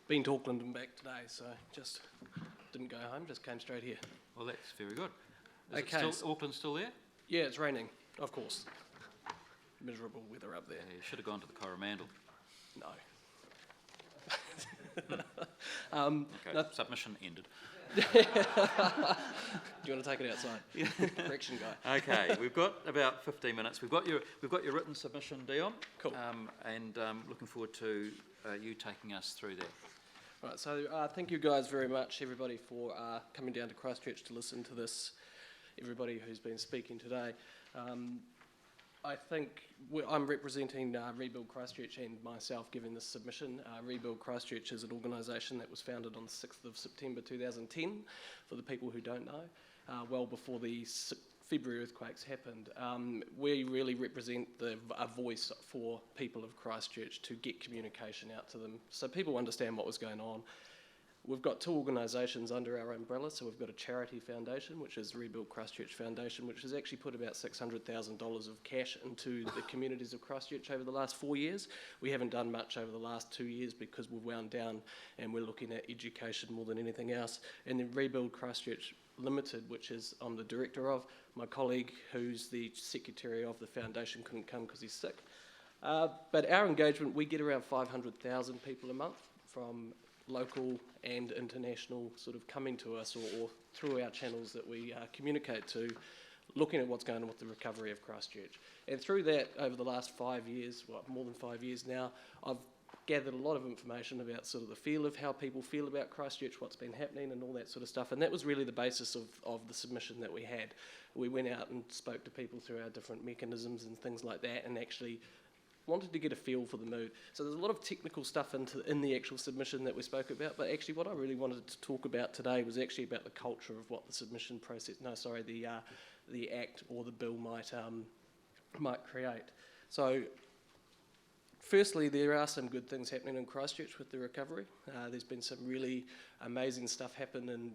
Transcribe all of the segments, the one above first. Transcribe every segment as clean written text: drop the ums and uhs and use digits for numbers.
been to Auckland and back today, so just didn't go home, just came straight here. Well, that's very good. Is Auckland still there? Yeah, it's raining, of course. Miserable weather up there. Yeah, you should have gone to the Coromandel. No. Okay, submission ended. Do you want to take it outside? Correction guy. Okay, we've got about 15 minutes. We've got your written submission, Dion. Cool. And looking forward to you taking us through that. Right, so thank you guys very much, everybody, for coming down to Christchurch to listen to this, everybody who's been speaking today. I think I'm representing Rebuild Christchurch and myself giving this submission. Rebuild Christchurch is an organisation that was founded on the 6th of September 2010, for the people who don't know, well before the February earthquakes happened. We really represent a voice for people of Christchurch to get communication out to them so people understand what was going on. We've got two organisations under our umbrella, so we've got a charity foundation, which is Rebuild Christchurch Foundation, which has actually put about $600,000 of cash into the communities of Christchurch over the last 4 years. We haven't done much over the last 2 years because we've wound down and we're looking at education more than anything else. And then Rebuild Christchurch Limited, which is I'm the director of. My colleague, who's the secretary of the foundation, couldn't come because he's sick. But our engagement, we get around 500,000 people a month from local and international sort of coming to us or through our channels that we communicate to, looking at what's going on with the recovery of Christchurch. And through that, over the last 5 years, well, more than 5 years now, I've gathered a lot of information about sort of the feel of how people feel about Christchurch, what's been happening and all that sort of stuff. And that was really the basis of the submission that we had. We went out and spoke to people through our different mechanisms and things like that and actually wanted to get a feel for the mood. So there's a lot of technical stuff in the actual submission that we spoke about, but actually what I really wanted to talk about today was actually about the culture of what the submission process, the act or the bill might create. So firstly, there are some good things happening in Christchurch with the recovery. There's been some really amazing stuff happen, and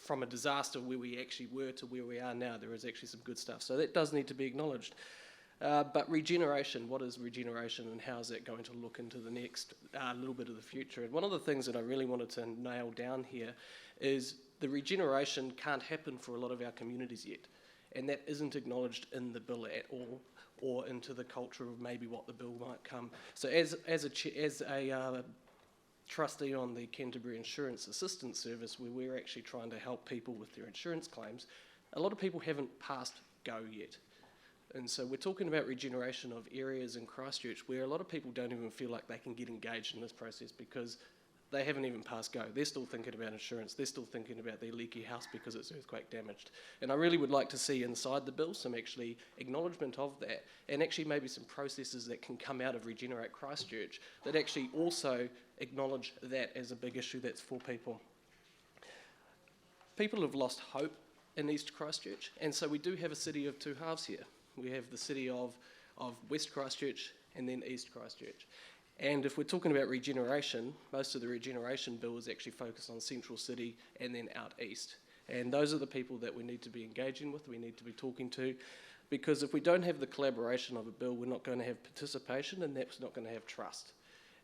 from a disaster where we actually were to where we are now, there is actually some good stuff. So that does need to be acknowledged. But regeneration, what is regeneration and how is that going to look into the next little bit of the future? And one of the things that I really wanted to nail down here is the regeneration can't happen for a lot of our communities yet. And that isn't acknowledged in the bill at all, or into the culture of maybe what the bill might come. So as a trustee on the Canterbury Insurance Assistance Service, where we're actually trying to help people with their insurance claims, a lot of people haven't passed go yet. And so we're talking about regeneration of areas in Christchurch where a lot of people don't even feel like they can get engaged in this process because they haven't even passed go. They're still thinking about insurance. They're still thinking about their leaky house because it's earthquake damaged. And I really would like to see inside the bill some actually acknowledgement of that, and actually maybe some processes that can come out of Regenerate Christchurch that actually also acknowledge that as a big issue that's for people. People have lost hope in East Christchurch, and so we do have a city of two halves here. We have the city of West Christchurch and then East Christchurch. And if we're talking about regeneration, most of the regeneration bill is actually focused on Central City and then out east. And those are the people that we need to be engaging with, we need to be talking to, because if we don't have the collaboration of a bill, we're not going to have participation, and that's not going to have trust.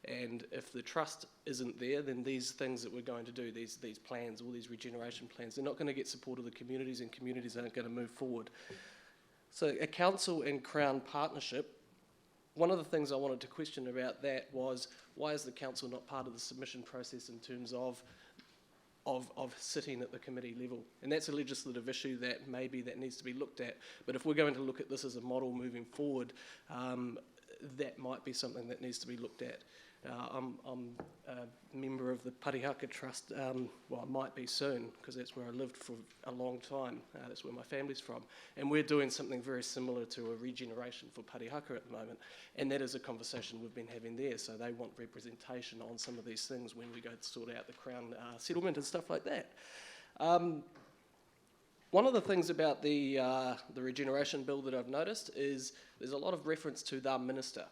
And if the trust isn't there, then these things that we're going to do, these plans, all these regeneration plans, they're not going to get support of the communities, and communities aren't going to move forward. So a council and Crown partnership, one of the things I wanted to question about that was, why is the council not part of the submission process in terms of sitting at the committee level? And that's a legislative issue that maybe that needs to be looked at. But if we're going to look at this as a model moving forward, that might be something that needs to be looked at. I'm a member of the Parihaka Trust, well, I might be soon, because that's where I lived for a long time. That's where my family's from. And we're doing something very similar to a regeneration for Parihaka at the moment. And that is a conversation we've been having there. So they want representation on some of these things when we go to sort out the Crown settlement and stuff like that. One of the things about the regeneration bill that I've noticed is there's a lot of reference to the minister.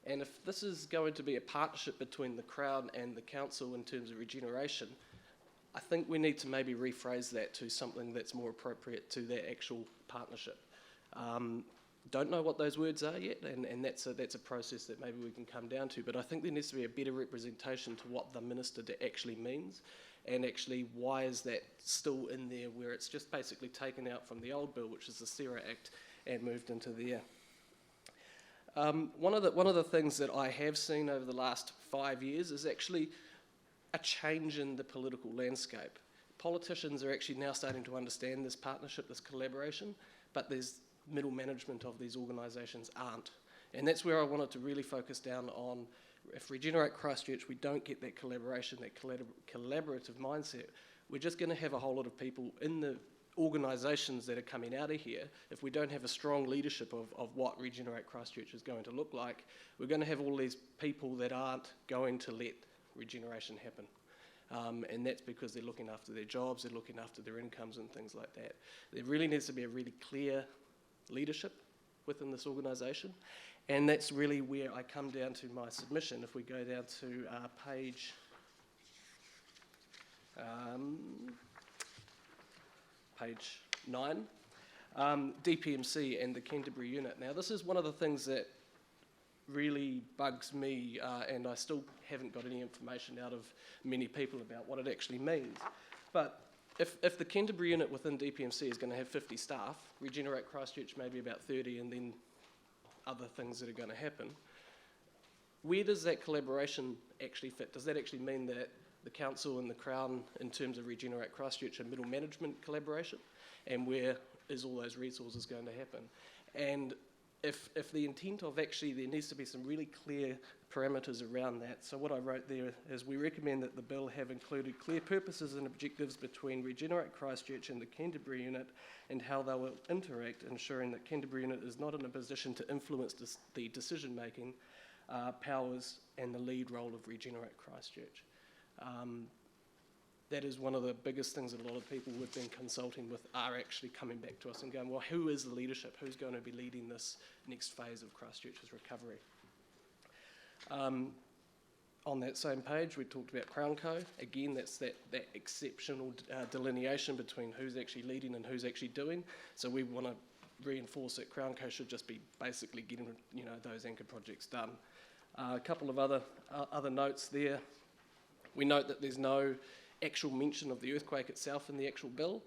And if this is going to be a partnership between the Crown and the Council in terms of regeneration, I think we need to maybe rephrase that to something that's more appropriate to that actual partnership. don't know what those words are yet, and that's a process that maybe we can come down to. But I think there needs to be a better representation to what the minister actually means, and actually why is that still in there, where it's just basically taken out from the old bill, which is the ChCh Act, and moved into there. One of the things that I have seen over the last 5 years is actually a change in the political landscape. Politicians are actually now starting to understand this partnership, this collaboration, but there's middle management of these organisations aren't. And that's where I wanted to really focus down on, if Regenerate Christchurch, we don't get that collaboration, that collaborative mindset, we're just going to have a whole lot of people in the organisations that are coming out of here. If we don't have a strong leadership of what Regenerate Christchurch is going to look like, we're going to have all these people that aren't going to let regeneration happen. And that's because they're looking after their jobs, they're looking after their incomes and things like that. There really needs to be a really clear leadership within this organisation, and that's really where I come down to my submission. If we go down to page 9, DPMC and the Canterbury unit. Now this is one of the things that really bugs me, and I still haven't got any information out of many people about what it actually means. But if the Canterbury unit within DPMC is going to have 50 staff, Regenerate Christchurch maybe about 30, and then other things that are going to happen, where does that collaboration actually fit? Does that actually mean that the council and the Crown, in terms of Regenerate Christchurch, are middle management collaboration? And where is all those resources going to happen? And if the intent of actually, there needs to be some really clear parameters around that. So what I wrote there is, we recommend that the bill have included clear purposes and objectives between Regenerate Christchurch and the Canterbury unit, and how they will interact, ensuring that Canterbury unit is not in a position to influence the decision-making powers and the lead role of Regenerate Christchurch. That is one of the biggest things that a lot of people we've been consulting with are actually coming back to us and going, well, who is the leadership? Who's going to be leading this next phase of Christchurch's recovery? On that same page, we talked about Crown Co. Again, that's that exceptional delineation between who's actually leading and who's actually doing. So we want to reinforce that Crown Co. should just be basically getting, those anchor projects done. A couple of other notes there. We note that there's no actual mention of the earthquake itself in the actual bill,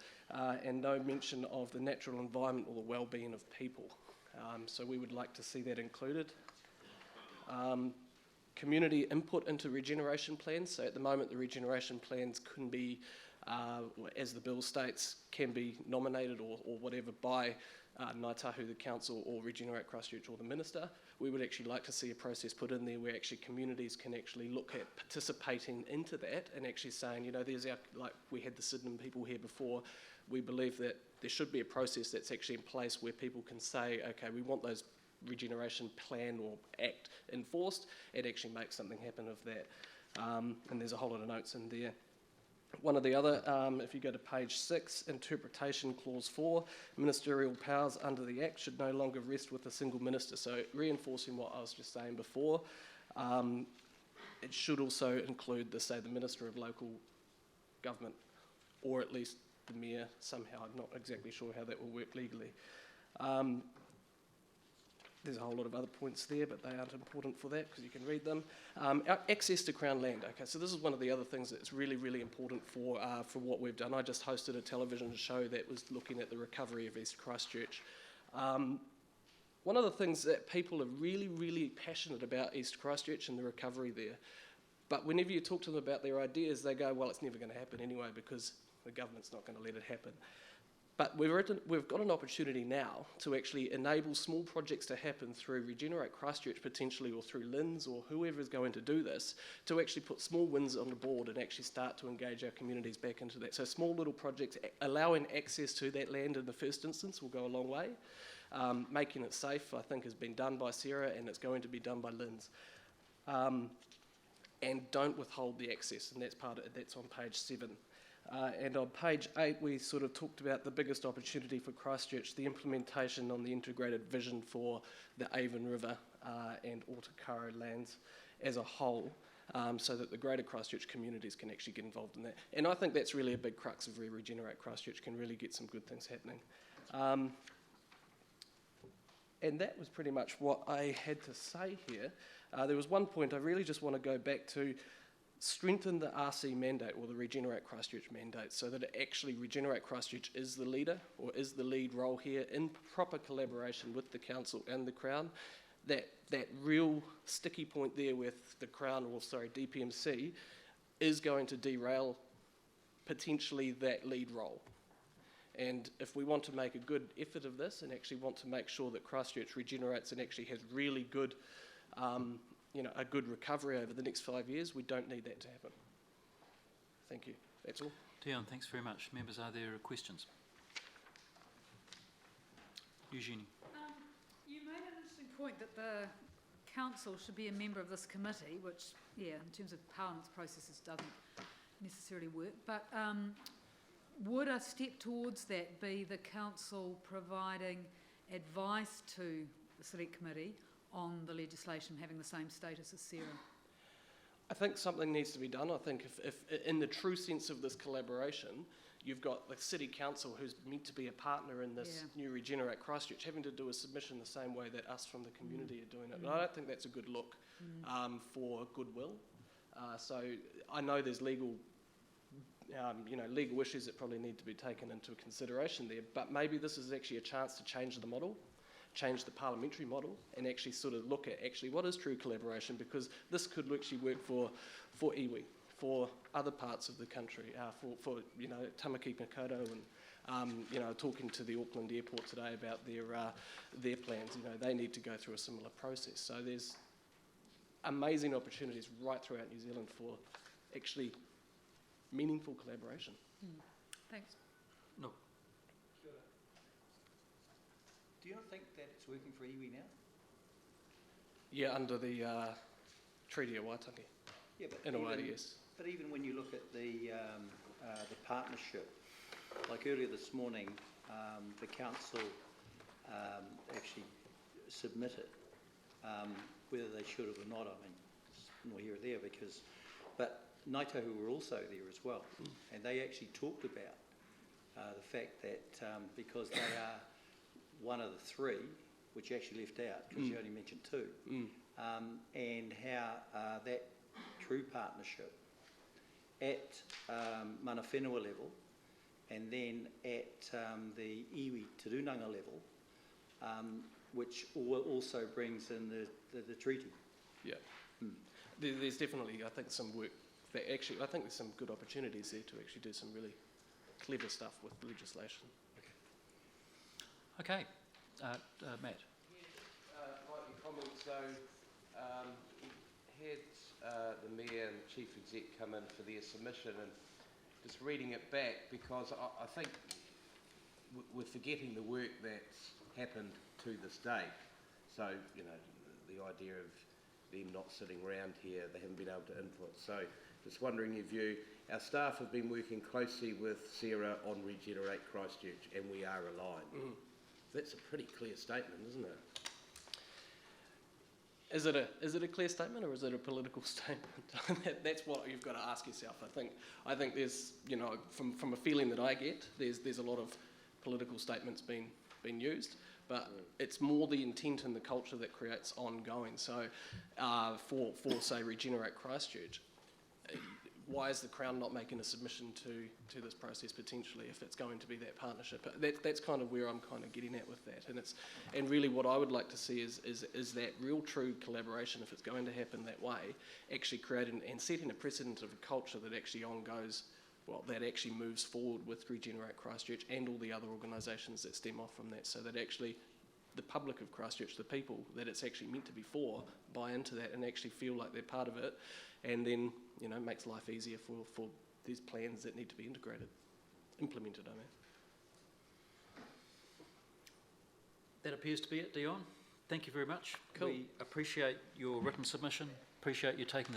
and no mention of the natural environment or the well-being of people. So we would like to see that included. Community input into regeneration plans. So at the moment, the regeneration plans can be, as the bill states, can be nominated or whatever by Ngāi Tahu, the council, or Regenerate Christchurch, or the minister. We would actually like to see a process put in there where actually communities can actually look at participating into that and actually saying, there's our, like we had the Sydenham people here before, we believe that there should be a process that's actually in place where people can say, okay, we want those regeneration plan or act enforced, and actually make something happen of that. And there's a whole lot of notes in there. One of the other, if you go to page 6, interpretation clause 4, ministerial powers under the Act should no longer rest with a single minister. So reinforcing what I was just saying before, it should also include, the Minister of Local Government, or at least the Mayor somehow. I'm not exactly sure how that will work legally. There's a whole lot of other points there, but they aren't important for that because you can read them. Access to Crown land. Okay, so this is one of the other things that's really, really important for what we've done. I just hosted a television show that was looking at the recovery of East Christchurch. One of the things that people are really, really passionate about East Christchurch and the recovery there, but whenever you talk to them about their ideas, they go, well, it's never going to happen anyway because the government's not going to let it happen. But we've got an opportunity now to actually enable small projects to happen through Regenerate Christchurch potentially, or through LINZ, or whoever is going to do this, to actually put small wins on the board and actually start to engage our communities back into that. So small little projects, allowing access to that land in the first instance will go a long way. Making it safe, I think, has been done by Sarah, and it's going to be done by LINZ. And don't withhold the access, and that's on page 7. And on page 8, we sort of talked about the biggest opportunity for Christchurch, the implementation on the integrated vision for the Avon River and Otakaro lands as a whole, so that the greater Christchurch communities can actually get involved in that. And I think that's really a big crux of where Regenerate Christchurch can really get some good things happening. And that was pretty much what I had to say here. There was one point I really just want to go back to: strengthen the RC mandate, or the Regenerate Christchurch mandate, so that it actually Regenerate Christchurch is the leader, or is the lead role here, in proper collaboration with the council and the Crown. That real sticky point there with the Crown, or sorry, DPMC, is going to derail potentially that lead role. And if we want to make a good effort of this, and actually want to make sure that Christchurch regenerates and actually has really good a good recovery over the next 5 years, we don't need that to happen. Thank you. That's all. Dion, thanks very much. Members, are there questions? Eugenie. You made an interesting point that the council should be a member of this committee, which, yeah, in terms of Parliament's processes doesn't necessarily work. But would a step towards that be the council providing advice to the select committee on the legislation having the same status as ChCh? I think something needs to be done. I think if in the true sense of this collaboration, you've got the City Council, who's meant to be a partner in this new Regenerate Christchurch, having to do a submission the same way that us from the community are doing it. And I don't think that's a good look for goodwill. So I know there's legal issues that probably need to be taken into consideration there, but maybe this is actually a chance to change the model, change the parliamentary model, and actually sort of look at actually what is true collaboration, because this could actually work for iwi, for other parts of the country, for Tamaki Makaurau, and talking to the Auckland Airport today about their plans. They need to go through a similar process. So there's amazing opportunities right throughout New Zealand for actually meaningful collaboration. Thanks. No. Do you not think that it's working for iwi now? Yeah, under the Treaty of Waitangi. Yeah, but in a way, yes. But even when you look at the partnership, like earlier this morning, the council actually submitted whether they should have or not. I mean, it's nor here or there, but Ngaitahu were also there as well, and they actually talked about the fact that because they are one of the three, which you actually left out because you only mentioned two, and how that true partnership at mana whenua level, and then at the iwi Tirunanga level, which also brings in the treaty. Yeah. There's definitely, I think, some work that actually, I think there's some good opportunities there to actually do some really clever stuff with legislation. Okay. Matt. Yes, like your comment, so had the Mayor and Chief Exec come in for their submission, and just reading it back, because I think we're forgetting the work that's happened to this date. So, the idea of them not sitting around here, they haven't been able to input. So, just wondering your view. Our staff have been working closely with Sarah on Regenerate Christchurch, and we are aligned. That's a pretty clear statement, isn't it? Is it a clear statement, or is it a political statement? That's what you've got to ask yourself. I think there's, from a feeling that I get, there's a lot of political statements being used, but it's more the intent and the culture that creates ongoing. So, for say Regenerate Christchurch, why is the Crown not making a submission to this process potentially if it's going to be that partnership? That's kind of where I'm kind of getting at with that, and really what I would like to see is that real true collaboration, if it's going to happen that way, actually creating and setting a precedent of a culture that actually that actually moves forward with Regenerate Christchurch and all the other organisations that stem off from that, so that actually the public of Christchurch, the people that it's actually meant to be for, buy into that and actually feel like they're part of it, and then makes life easier for these plans that need to be implemented. I mean. That appears to be it, Dion. Thank you very much. Cool. We appreciate your written submission. Appreciate you taking the